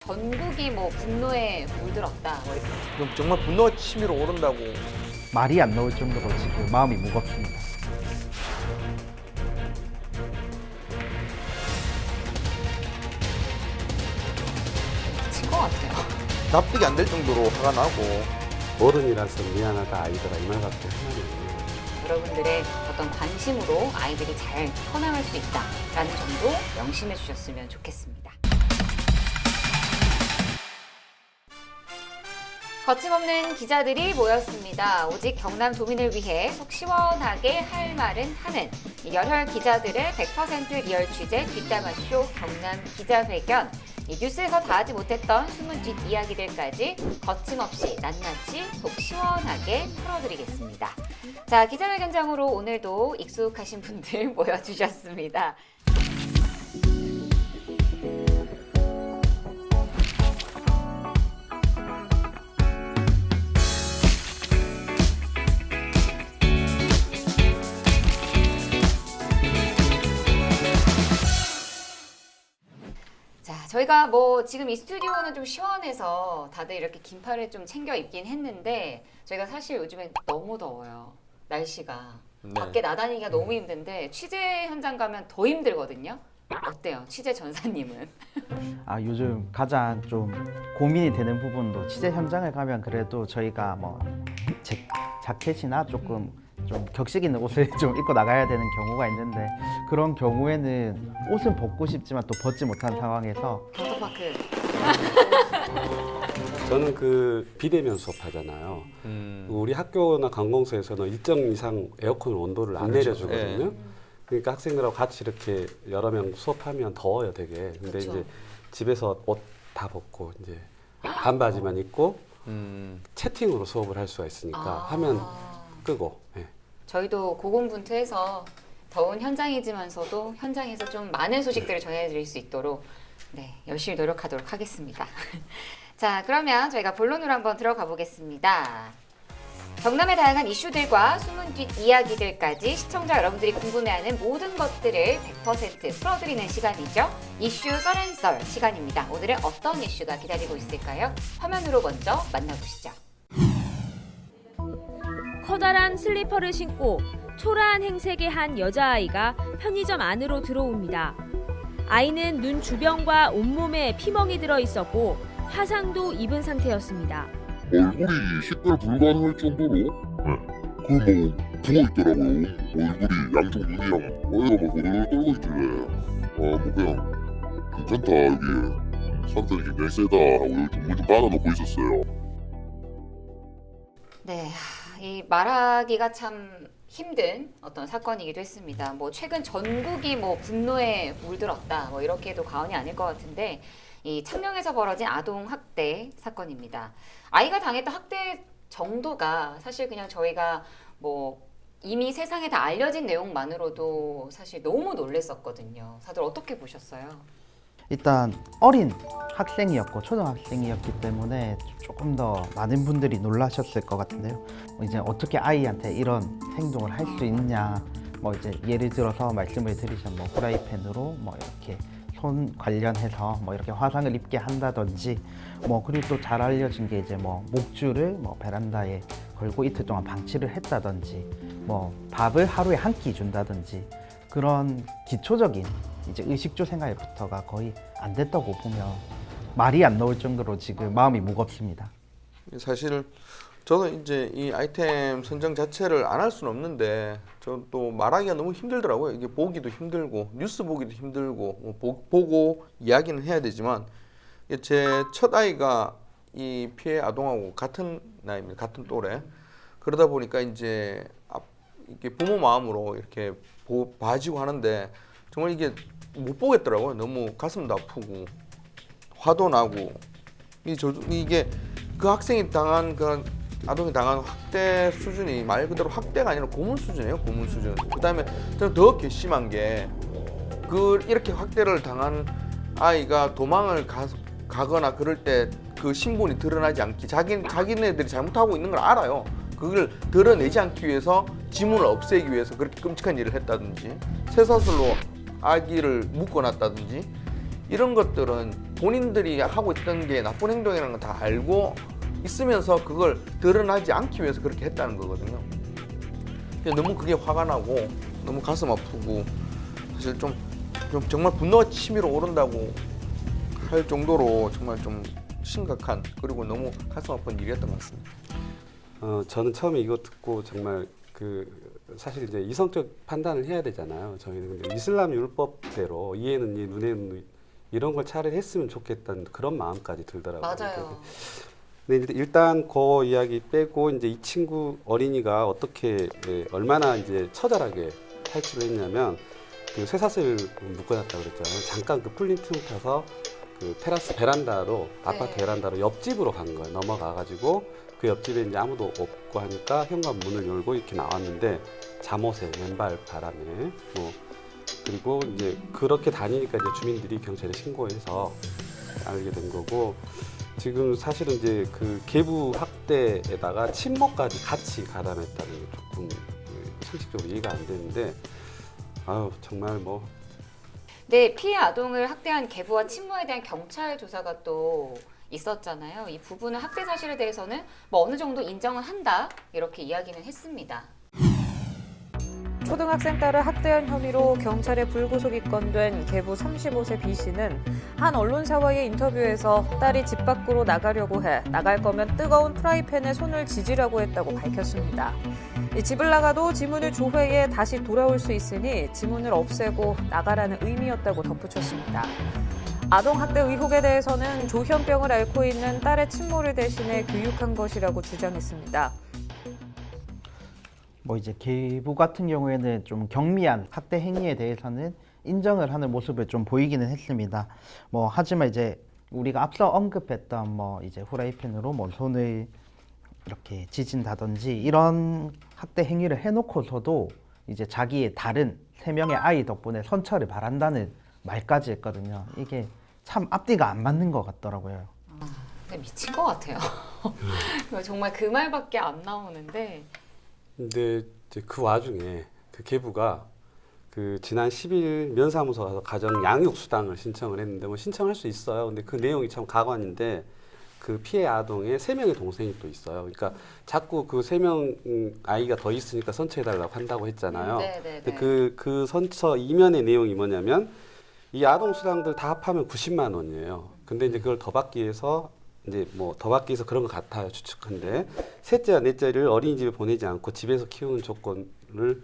전국이 뭐 분노에 물들었다. 뭐 이렇게. 정말 분노가 치밀어 오른다고. 말이 안 나올 정도로 지금 마음이 무겁습니다. 미친 것 같아요. 납득이 안 될 정도로 화가 나고. 어른이라서 미안하다 아이들아 이 말밖에 하나도 없네요. 여러분들의 어떤 관심으로 아이들이 잘 커나갈 수 있다라는 점도 명심해 주셨으면 좋겠습니다. 거침없는 기자들이 모였습니다. 오직 경남도민을 위해 속 시원하게 할 말은 하는 이 열혈 기자들의 100% 리얼 취재 뒷담화쇼 경남 기자회견. 이 뉴스에서 다 하지 못했던 숨은 뒷이야기들까지 거침없이 낱낱이 속 시원하게 풀어드리겠습니다. 자, 기자회견장으로 오늘도 익숙하신 분들 모여주셨습니다. 자, 저희가 뭐 지금 이 스튜디오는 좀 시원해서 다들 이렇게 긴팔을 좀 챙겨 입긴 했는데 저희가 사실 요즘엔 너무 더워요. 날씨가. 네. 밖에 나다니기가 너무 힘든데 취재 현장 가면 더 힘들거든요. 어때요? 취재 전사님은? 요즘 가장 좀 고민이 되는 부분도 취재 현장을 가면 그래도 저희가 뭐 자켓이나 조금 좀 격식 있는 옷을 좀 입고 나가야 되는 경우가 있는데 그런 경우에는 옷은 벗고 싶지만 또 벗지 못한 상황에서 경토파크. 저는 그 비대면 수업하잖아요. 우리 학교나 관공서에서는 일정 이상 에어컨 온도를 안 그렇죠. 내려주거든요. 그러니까 학생들하고 같이 이렇게 여러 명 수업하면 더워요, 되게. 근데 그렇죠. 이제 집에서 옷 다 벗고 이제 반바지만 입고 채팅으로 수업을 할 수가 있으니까 화면 끄고. 예. 저희도 고군분투해서 더운 현장이지만서도 현장에서 좀 많은 소식들을 전해드릴 수 있도록 열심히 노력하도록 하겠습니다. 자, 그러면 저희가 본론으로 한번 들어가 보겠습니다. 경남의 다양한 이슈들과 숨은 뒷 이야기들까지 시청자 여러분들이 궁금해하는 모든 것들을 100% 풀어드리는 시간이죠. 이슈 썰앤썰 시간입니다. 오늘은 어떤 이슈가 기다리고 있을까요? 화면으로 먼저 만나보시죠. 커다란 슬리퍼를 신고 초라한 행색의 한 여자아이가 편의점 안으로 들어옵니다. 아이는 눈 주변과 온몸에 피멍이 들어 있었고 화상도 입은 상태였습니다. 얼굴이 식별 불가능할 정도로 그 부어있더라고요. 얼굴이 양쪽 눈이랑 애가 막 오들오들 떨고 있길래 뭐 그냥 괜찮다 여기 상태는 굉장히 세다 하고 여기 전문 좀 받아놓고 있었어요. 네, 이 말하기가 참 힘든 어떤 사건이기도 했습니다. 뭐 최근 전국이 뭐 분노에 물들었다, 뭐 이렇게도 과언이 아닐 것 같은데 이 창녕에서 벌어진 아동 학대 사건입니다. 아이가 당했던 학대 정도가 사실 그냥 저희가 뭐 이미 세상에 다 알려진 내용만으로도 사실 너무 놀랬었거든요. 다들 어떻게 보셨어요? 일단 어린 학생이었고 초등학생이었기 때문에 조금 더 많은 분들이 놀라셨을 것 같은데요. 이제 어떻게 아이한테 이런 행동을 할 수 있냐, 뭐 이제 예를 들어서 말씀을 드리자면 뭐 후라이팬으로 뭐 이렇게 손 관련해서 뭐 이렇게 화상을 입게 한다든지 뭐 그리고 또 잘 알려진 게 이제 뭐 목줄을 뭐 베란다에 걸고 이틀 동안 방치를 했다든지 뭐 밥을 하루에 한 끼 준다든지 그런 기초적인 이제 의식주 생활부터가 거의 안 됐다고 보면 말이 안 나올 정도로 지금 마음이 무겁습니다. 사실 저는 이제 이 아이템 선정 자체를 안 할 수는 없는데 저 또 말하기가 너무 힘들더라고요. 이게 보기도 힘들고 뉴스 보기도 힘들고 보고 이야기는 해야 되지만 제 첫 아이가 이 피해 아동하고 같은 나이입니다. 같은 또래. 그러다 보니까 이제 이렇게 부모 마음으로 이렇게 봐지고 하는데 정말 이게 못 보겠더라고요. 너무 가슴도 아프고 화도 나고 이게 그 학생이 당한 그 아동이 당한 학대 수준이 말 그대로 학대가 아니라 고문 수준이에요. 고문 수준. 그다음에 저는 더 괘씸한 게 이렇게 학대를 당한 아이가 도망을 가거나 그럴 때 그 신분이 드러나지 않기 자기네들이 잘못하고 있는 걸 알아요. 그걸 드러내지 않기 위해서 지문을 없애기 위해서 그렇게 끔찍한 일을 했다든지 쇠사슬로 아기를 묶어놨다든지 이런 것들은 본인들이 하고 있던 게 나쁜 행동이라는 걸 다 알고 있으면서 그걸 드러나지 않기 위해서 그렇게 했다는 거거든요. 너무 그게 화가 나고 너무 가슴 아프고 사실 좀 정말 분노가 치밀어 오른다고 할 정도로 정말 좀 심각한 그리고 너무 가슴 아픈 일이었던 것 같습니다. 저는 처음에 이거 듣고 정말 사실 이제 이성적 판단을 해야 되잖아요. 저희는 근데 이슬람 율법대로 이해는 이, 눈에는 눈, 이런 걸 차라리 했으면 좋겠다는 그런 마음까지 들더라고요. 맞아요. 근데 일단 그 이야기 빼고 이제 이 친구 어린이가 어떻게 얼마나 이제 처절하게 탈출을 했냐면 그 쇠사슬 묶어놨다고 그랬잖아요. 잠깐 그 풀린 틈 타서 그 테라스 베란다로 아파트 베란다로 옆집으로 간 거예요. 넘어가가지고 그 옆집에 이제 아무도 없고 하니까 현관 문을 열고 이렇게 나왔는데 잠옷에 맨발 바람에 그리고 이제 그렇게 다니니까 이제 주민들이 경찰에 신고해서 알게 된 거고 지금 사실은 이제 그 계부 학대에다가 친모까지 같이 가담했다는 게 조금 상식적으로 이해가 안 되는데 아유 정말 뭐 네, 피해 아동을 학대한 계부와 친모에 대한 경찰 조사가 또 있었잖아요. 이 부분은 학대 사실에 대해서는 뭐 어느 정도 인정은 한다 이렇게 이야기는 했습니다. 초등학생 딸을 학대한 혐의로 경찰에 불구속 입건된 계부 35세 B 씨는 한 언론사와의 인터뷰에서 딸이 집 밖으로 나가려고 해 나갈 거면 뜨거운 프라이팬에 손을 지지라고 했다고 밝혔습니다. 집을 나가도 지문을 조회해 다시 돌아올 수 있으니 지문을 없애고 나가라는 의미였다고 덧붙였습니다. 아동학대 의혹에 대해서는 조현병을 앓고 있는 딸의 친모를 대신해 교육한 것이라고 주장했습니다. 뭐 이제 계부 같은 경우에는 좀 경미한 학대 행위에 대해서는 인정을 하는 모습을 좀 보이기는 했습니다. 뭐 하지만 이제 우리가 앞서 언급했던 뭐 이제 후라이팬으로 뭐 손을 이렇게 지진다든지 이런 학대 행위를 해놓고서도 이제 자기의 다른 3명의 아이 덕분에 선처를 바란다는 말까지 했거든요. 이게 참 앞뒤가 안 맞는 것 같더라고요. 근데 미친 것 같아요. 정말 그 말밖에 안 나오는데. 근데 이제 그 와중에 그 계부가 그 지난 10일 면사무소 가서 가정 양육 수당을 신청을 했는데 뭐 신청할 수 있어요. 근데 그 내용이 참 가관인데 그 피해 아동의 3명의 동생이 또 있어요. 그러니까 자꾸 그 3명 아이가 더 있으니까 선처해달라고 한다고 했잖아요. 근데 그 선처 이면의 내용이 뭐냐면 이 아동 수당들 다 합하면 90만 원이에요. 근데 이제 그걸 더 받기 위해서 이제 뭐 더 받기 위해서 그런 것 같아요. 추측한데 셋째와 넷째를 어린이집에 보내지 않고 집에서 키우는 조건을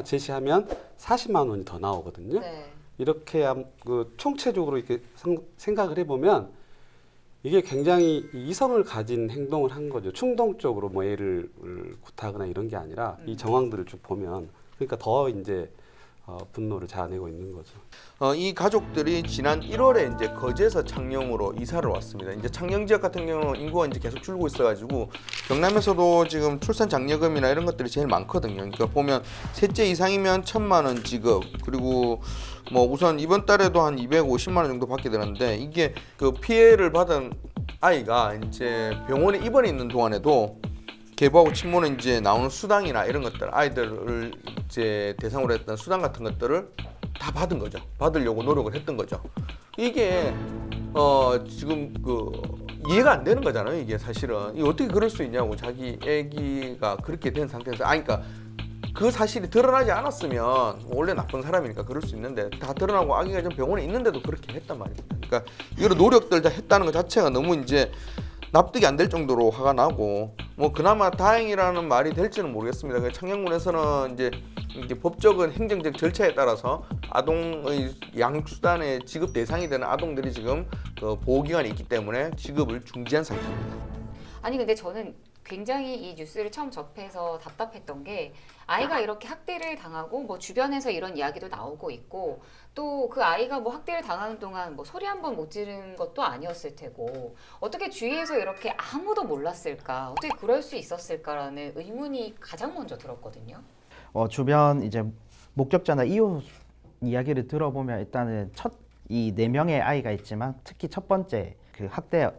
제시하면 40만 원이 더 나오거든요. 네. 이렇게 그 총체적으로 이렇게 생각을 해보면 이게 굉장히 이성을 가진 행동을 한 거죠. 충동적으로 뭐 애를 굿하거나 이런 게 아니라 이 정황들을 쭉 보면 그러니까 더 이제 분노를 자아내고 있는 거죠. 이 가족들이 지난 1월에 이제 거제에서 창녕으로 이사를 왔습니다. 이제 창녕 지역 같은 경우는 인구가 이제 계속 줄고 있어가지고 경남에서도 지금 출산 장려금이나 이런 것들이 제일 많거든요. 그러니까 보면 셋째 이상이면 1,000만 원 지급, 그리고 뭐 우선 이번 달에도 한 250만 원 정도 받게 되는데 이게 그 피해를 받은 아이가 이제 병원에 입원해 있는 동안에도 계부하고 친모는 이제 나오는 수당이나 이런 것들, 아이들을 이제 대상으로 했던 수당 같은 것들을 다 받은 거죠. 받으려고 노력을 했던 거죠. 이게 지금 그 이해가 안 되는 거잖아요. 이게 사실은 이게 어떻게 그럴 수 있냐고, 자기 아기가 그렇게 된 상태에서. 그러니까 그 사실이 드러나지 않았으면 원래 나쁜 사람이니까 그럴 수 있는데 다 드러나고 아기가 좀 병원에 있는데도 그렇게 했단 말입니다. 그러니까 이런 노력들 다 했다는 것 자체가 너무 이제 납득이 안 될 정도로 화가 나고, 뭐 그나마 다행이라는 말이 될지는 모르겠습니다. 창녕군에서는 이제 법적인 행정적 절차에 따라서 아동의 양육수단의 지급 대상이 되는 아동들이 지금 그 보호기관에 있기 때문에 지급을 중지한 상태입니다. 아니 근데 저는 굉장히 이 뉴스를 처음 접해서 답답했던 게 아이가 이렇게 학대를 당하고 뭐 주변에서 이런 이야기도 나오고 있고 또 그 아이가 뭐 학대를 당하는 동안 뭐 소리 한 번 못 지른 것도 아니었을 테고 어떻게 주위에서 이렇게 아무도 몰랐을까, 어떻게 그럴 수 있었을까라는 의문이 가장 먼저 들었거든요. 주변 이제 목격자나 이웃 이야기를 들어보면 일단은 이 4명의 아이가 있지만 특히 첫 번째 그 학대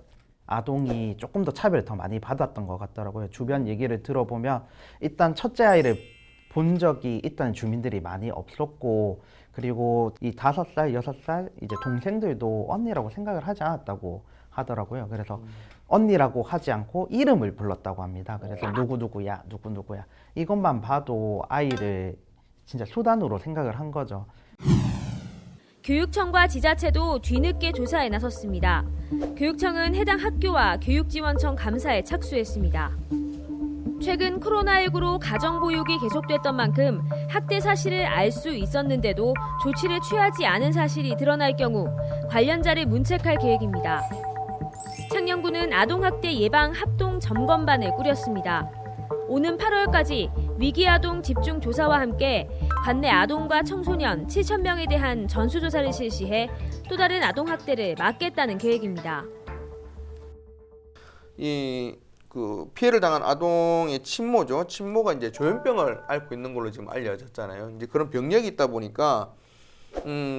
아동이 조금 더 차별을 더 많이 받았던 것 같더라고요. 주변 얘기를 들어보면 일단 첫째 아이를 본 적이 있다는 주민들이 많이 없었고, 그리고 이 5살, 6살 이제 동생들도 언니라고 생각을 하지 않았다고 하더라고요. 그래서 언니라고 하지 않고 이름을 불렀다고 합니다. 그래서 누구누구야, 누구누구야. 이것만 봐도 아이를 진짜 수단으로 생각을 한 거죠. 교육청과 지자체도 뒤늦게 조사에 나섰습니다. 교육청은 해당 학교와 교육지원청 감사에 착수했습니다. 최근 코로나19로 가정보육이 계속됐던 만큼 학대 사실을 알 수 있었는데도 조치를 취하지 않은 사실이 드러날 경우 관련자를 문책할 계획입니다. 창녕구는 아동학대 예방 합동 점검반을 꾸렸습니다. 오는 8월까지 위기아동 집중조사와 함께 관내 아동과 청소년 7,000명에 대한 전수조사를 실시해 또 다른 아동학대를 막겠다는 계획입니다. 그 피해를 당한 아동의 친모죠. 친모가 이제 조현병을 앓고 있는 걸로 지금 알려졌잖아요. 이제 그런 병력이 있다 보니까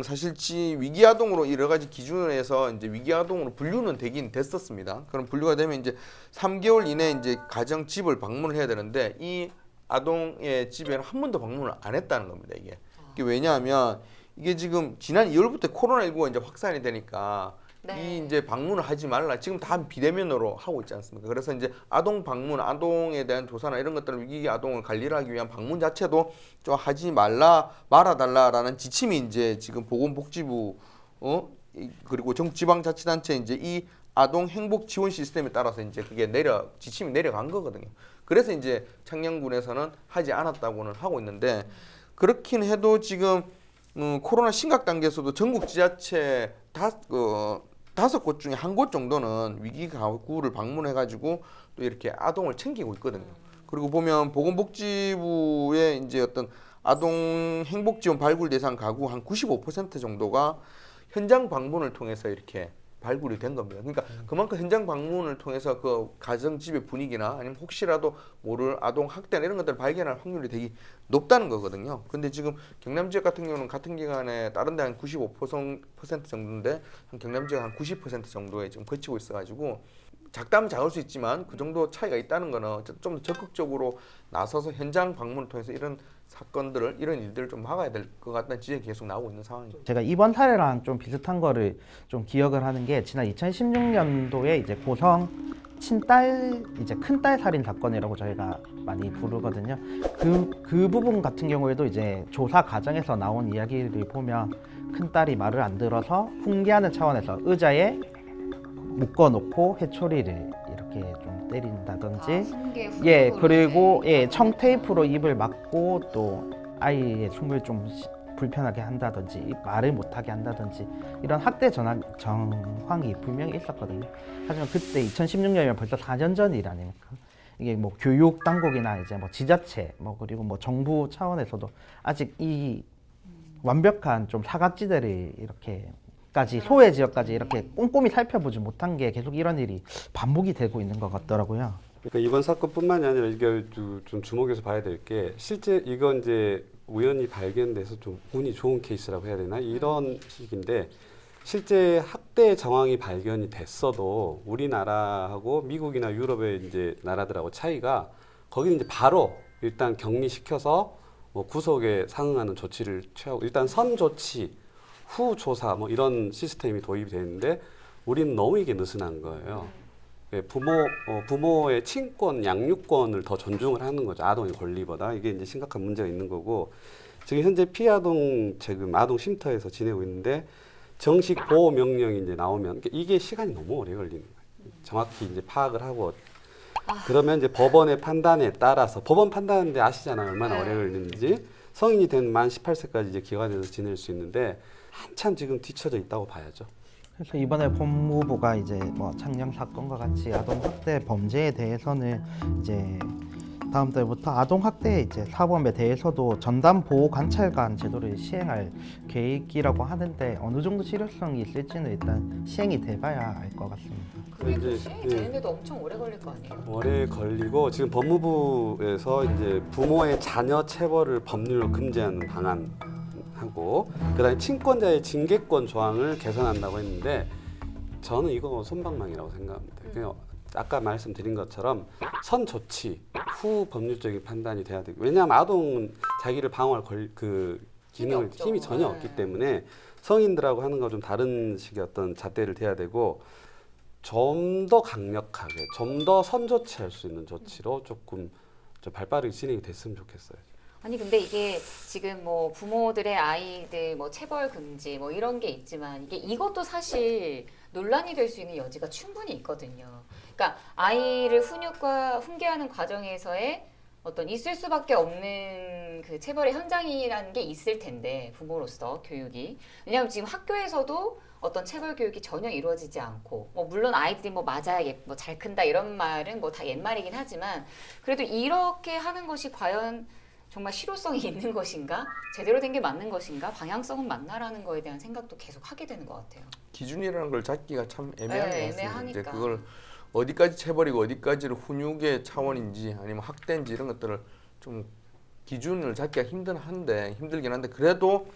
사실 위기 아동으로 여러 가지 기준에서 이제 위기 아동으로 분류는 되긴 됐었습니다. 그럼 분류가 되면 이제 3개월 이내 이제 가정 집을 방문을 해야 되는데 이 아동의 집에는 한 번도 방문을 안 했다는 겁니다. 이게 왜냐하면 이게 지금 지난 2월부터 코로나19가 이제 확산이 되니까 이 이제 방문을 하지 말라. 지금 다 비대면으로 하고 있지 않습니까? 그래서 이제 아동 방문, 아동에 대한 조사나 이런 것들을 위기 아동을 관리를 하기 위한 방문 자체도 좀 하지 말아달라라는 지침이 이제 지금 보건복지부 그리고 지방자치단체 이제 이 아동 행복 지원 시스템에 따라서 이제 그게 지침이 내려간 거거든요. 그래서 이제 창녕군에서는 하지 않았다고는 하고 있는데 그렇긴 해도 지금 코로나 심각 단계에서도 전국 지자체 5곳 중에 한 곳 정도는 위기 가구를 방문해가지고 또 이렇게 아동을 챙기고 있거든요. 그리고 보면 보건복지부의 이제 어떤 아동 행복 지원 발굴 대상 가구 한 95% 정도가 현장 방문을 통해서 이렇게 발굴이 된 겁니다. 그러니까 그만큼 현장 방문을 통해서 그 가정 집의 분위기나 아니면 혹시라도 모를 아동 학대나 이런 것들을 발견할 확률이 되게 높다는 거거든요. 근데 지금 경남 지역 같은 경우는 같은 기간에 다른 데 한 95% 정도인데 경남 지역 한 90% 정도에 지금 거치고 있어가지고 작다면 작을 수 있지만 그 정도 차이가 있다는 거는 좀 더 적극적으로 나서서 현장 방문을 통해서 이런 사건들을 이런 일들을 좀 막아야 될 것 같다는 지적이 계속 나오고 있는 상황입니다. 제가 이번 사례랑 좀 비슷한 거를 좀 기억을 하는 게 지난 2016년도에 이제 고성 친딸 이제 큰딸 살인 사건이라고 저희가 많이 부르거든요. 그 부분 같은 경우에도 이제 조사 과정에서 나온 이야기를 보면 큰딸이 말을 안 들어서 훈계하는 차원에서 의자에 묶어놓고 회초리를 이렇게 좀 때린다든지, 그리고 청테이프로 입을 막고 또 아이의 숨을 좀 불편하게 한다든지 말을 못하게 한다든지 이런 학대 정황이 분명히 있었거든요. 하지만 그때 2016년이면 벌써 4년 전 일 아닙니까? 이게 뭐 교육 당국이나 이제 뭐 지자체 그리고 뭐 정부 차원에서도 아직 이 완벽한 좀 사각지대를 이렇게까지 소외 지역까지 이렇게 꼼꼼히 살펴보지 못한 게 계속 이런 일이 반복이 되고 있는 것 같더라고요. 그러니까 이번 사건뿐만이 아니라 이게 좀 주목해서 봐야 될 게 실제 이건 이제 우연히 발견돼서 좀 운이 좋은 케이스라고 해야 되나 이런 식인데 실제 학대 정황이 발견이 됐어도 우리나라하고 미국이나 유럽의 이제 나라들하고 차이가 거기는 이제 바로 일단 격리시켜서 뭐 구속에 상응하는 조치를 취하고 일단 선 조치 후 조사 뭐 이런 시스템이 도입이 되는데 우리는 너무 이게 느슨한 거예요. 부모의 친권, 양육권을 더 존중을 하는 거죠. 아동의 권리보다. 이게 이제 심각한 문제가 있는 거고 지금 현재 피아동 지금 아동 쉼터에서 지내고 있는데 정식 보호 명령이 이제 나오면 이게 시간이 너무 오래 걸리는 거예요. 정확히 이제 파악을 하고 그러면 이제 법원의 판단에 따라서 법원 판단하는데 아시잖아요. 얼마나 오래 걸리는지. 성인이 된 만 18세까지 이제 기관에서 지낼 수 있는데 한참 지금 뒤쳐져 있다고 봐야죠. 그래서 이번에 법무부가 이제 뭐 창녕 사건과 같이 아동 학대 범죄에 대해서는 이제 다음 달부터 아동 학대 이제 사범에 대해서도 전담 보호 관찰관 제도를 시행할 계획이라고 하는데 어느 정도 실효성이 있을지는 일단 시행이 돼봐야 알 것 같습니다. 그게 또 시행이 되는데도 엄청 오래 걸릴 거 아니에요? 오래 걸리고 지금 법무부에서 이제 부모의 자녀 체벌을 법률로 금지하는 방안하고 그다음에 친권자의 징계권 조항을 개선한다고 했는데 저는 이거 솜방망이라고 생각합니다. 그냥 아까 말씀드린 것처럼 선 조치 후 법률적인 판단이 돼야 되고 왜냐하면 아동은 자기를 방어할 그 기능을 없죠. 힘이 전혀 네. 없기 때문에 성인들하고 하는 거 좀 다른 식의 어떤 잣대를 대야 되고 좀 더 강력하게 좀 더 선 조치할 수 있는 조치로 조금 좀 발빠르게 진행이 됐으면 좋겠어요. 아니 근데 이게 지금 뭐 부모들의 아이들 뭐 체벌 금지 뭐 이런 게 있지만 이것도 사실 논란이 될 수 있는 여지가 충분히 있거든요. 그러니까 아이를 훈계하는 과정에서의 어떤 있을 수밖에 없는 그 체벌의 현장이라는 게 있을 텐데 부모로서 교육이 왜냐하면 지금 학교에서도 어떤 체벌 교육이 전혀 이루어지지 않고 뭐 물론 아이들이 뭐 맞아야 뭐 잘 큰다 이런 말은 뭐 다 옛말이긴 하지만 그래도 이렇게 하는 것이 과연 정말 실효성이 있는 것인가 제대로 된 게 맞는 것인가 방향성은 맞나라는 거에 대한 생각도 계속 하게 되는 것 같아요. 기준이라는 걸 잡기가 참 애매한 것 같습니다. 애매하니까. 이제 그걸 어디까지 체벌이고 어디까지를 훈육의 차원인지 아니면 학대인지 이런 것들을 좀 기준을 잡기가 힘들긴 한데 그래도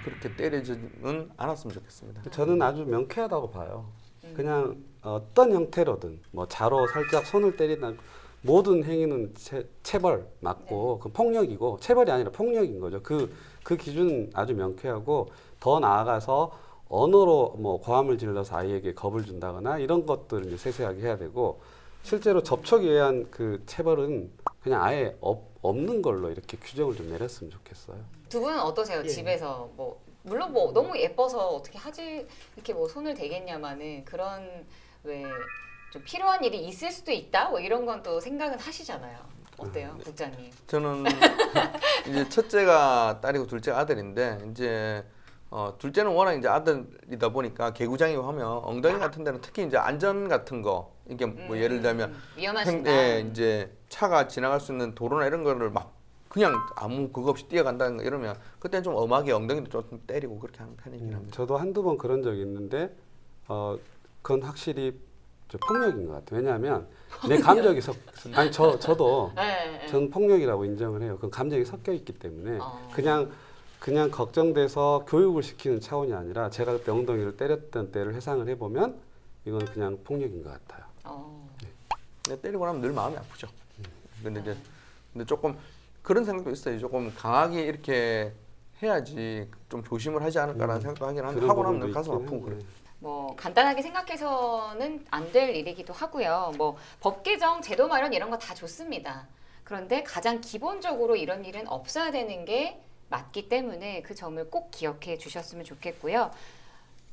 그렇게 때리지는 않았으면 좋겠습니다. 저는 아주 명쾌하다고 봐요. 그냥 어떤 형태로든 뭐 자로 살짝 손을 때린다 모든 행위는 체벌 맞고 그 폭력이고 체벌이 아니라 폭력인 거죠. 그 기준은 아주 명쾌하고 더 나아가서 언어로 뭐 고함을 질러서 아이에게 겁을 준다거나 이런 것들을 이제 세세하게 해야 되고 실제로 접촉에 의한 그 체벌은 그냥 아예 없는 걸로 이렇게 규정을 좀 내렸으면 좋겠어요. 두 분은 어떠세요? 집에서 뭐 물론 뭐 너무 예뻐서 어떻게 하지 이렇게 뭐 손을 대겠냐마는 그런 왜 좀 필요한 일이 있을 수도 있다 뭐 이런 건 또 생각은 하시잖아요. 어때요, 국장님? 저는 이제 첫째가 딸이고 둘째가 아들인데 이제 둘째는 워낙 이제 아들이다 보니까 개구장이고 하면 엉덩이 같은 데는 특히 이제 안전 같은 거 이게 뭐 예를 들면 위험한 순간 이제 차가 지나갈 수 있는 도로나 이런 거를 막 그냥 아무 그거 없이 뛰어간다는 거 이러면 그때는 좀 엄하게 엉덩이도 좀 때리고 그렇게 하는 편이긴 합니다. 저도 한두 번 그런 적이 있는데 그건 확실히 폭력인 것 같아요. 왜냐하면 내 감정이 아니 저도 저는 폭력이라고 인정을 해요. 그 감정이 섞여 있기 때문에 그냥 걱정돼서 교육을 시키는 차원이 아니라 제가 그때 엉덩이를 때렸던 때를 회상을 해보면 이건 그냥 폭력인 것 같아요. 근데 때리고 나면 늘 마음이 아프죠. 근데 조금 그런 생각도 있어요. 조금 강하게 이렇게 해야지 좀 조심을 하지 않을까라는 생각도 하긴 한데 하고 나면 늘 가슴 아프고 그래요. 뭐 간단하게 생각해서는 안 될 일이기도 하고요. 뭐 법 개정, 제도 마련 이런 거 다 좋습니다. 그런데 가장 기본적으로 이런 일은 없어야 되는 게 맞기 때문에 그 점을 꼭 기억해 주셨으면 좋겠고요.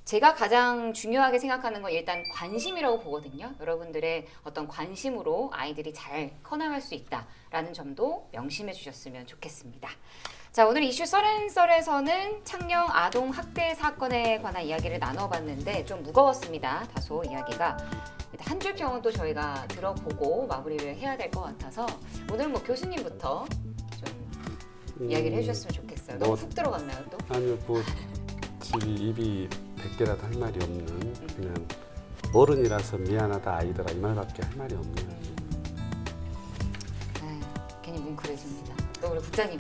제가 가장 중요하게 생각하는 건 일단 관심이라고 보거든요. 여러분들의 어떤 관심으로 아이들이 잘 커나갈 수 있다라는 점도 명심해 주셨으면 좋겠습니다. 자, 오늘 이슈 썰앤썰에서는 창녕 아동 학대 사건에 관한 이야기를 나눠봤는데 좀 무거웠습니다. 다소 이야기가. 한 줄 평은 또 저희가 들어보고 마무리를 해야 될 것 같아서 오늘 뭐 교수님부터 좀 이야기를 해주셨으면 좋겠어요. 너무 훅 들어갔나요 또? 아니요, 뭐 집이 입이 100개라도 할 말이 없는 그냥 어른이라서 미안하다 아이들아 이 말밖에 할 말이 없네요. 괜히 뭉클해집니다. 또 우리 국장님.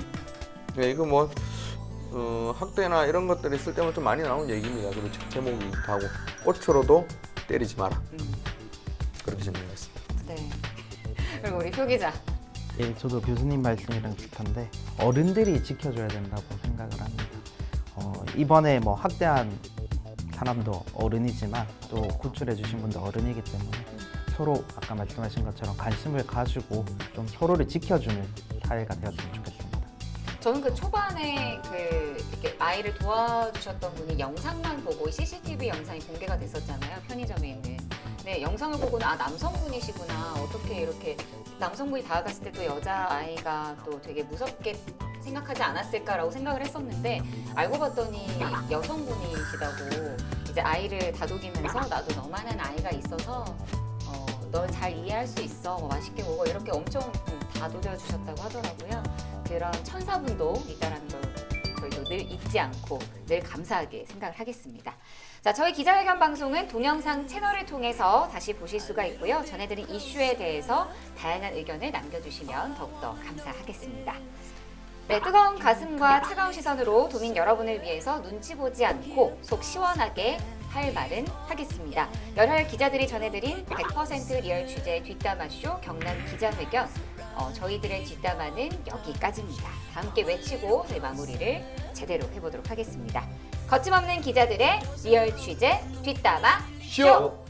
네, 이거 뭐 학대나 이런 것들이 있을 때면 좀 많이 나오는 얘기입니다. 그리고 제목이기도 하고 꽃으로도 때리지 마라. 그렇게 정리했습니다. 네. 그리고 우리 표 기자. 예, 저도 교수님 말씀이랑 비슷한데 어른들이 지켜줘야 된다고 생각을 합니다. 이번에 뭐 학대한 사람도 어른이지만 또 구출해 주신 분도 어른이기 때문에 서로 아까 말씀하신 것처럼 관심을 가지고 좀 서로를 지켜주는 사회가 되었으면 좋겠습니다. 저는 그 초반에 이렇게 아이를 도와주셨던 분이 영상만 보고 CCTV 영상이 공개가 됐었잖아요. 편의점에 있는. 네, 영상을 보고는 남성분이시구나. 어떻게 이렇게 남성분이 다가갔을 때 또 여자아이가 또 되게 무섭게 생각하지 않았을까라고 생각을 했었는데 알고 봤더니 여성분이시다고 이제 아이를 다독이면서 나도 너만한 아이가 있어서 널 잘 이해할 수 있어. 뭐 맛있게 먹어. 이렇게 엄청 다독여 주셨다고 하더라고요. 그런 천사분도 있다라는 걸 저희도 늘 잊지 않고 늘 감사하게 생각을 하겠습니다. 자, 저희 기자회견 방송은 동영상 채널을 통해서 다시 보실 수가 있고요. 전해드린 이슈에 대해서 다양한 의견을 남겨주시면 더욱더 감사하겠습니다. 네, 뜨거운 가슴과 차가운 시선으로 도민 여러분을 위해서 눈치 보지 않고 속 시원하게 할 말은 하겠습니다. 열혈 기자들이 전해드린 100% 리얼 취재 뒷담화쇼 경남 기자회견. 저희들의 뒷담화는 여기까지입니다. 다 함께 외치고 저희 마무리를 제대로 해보도록 하겠습니다. 거침없는 기자들의 리얼 취재 뒷담화 쇼!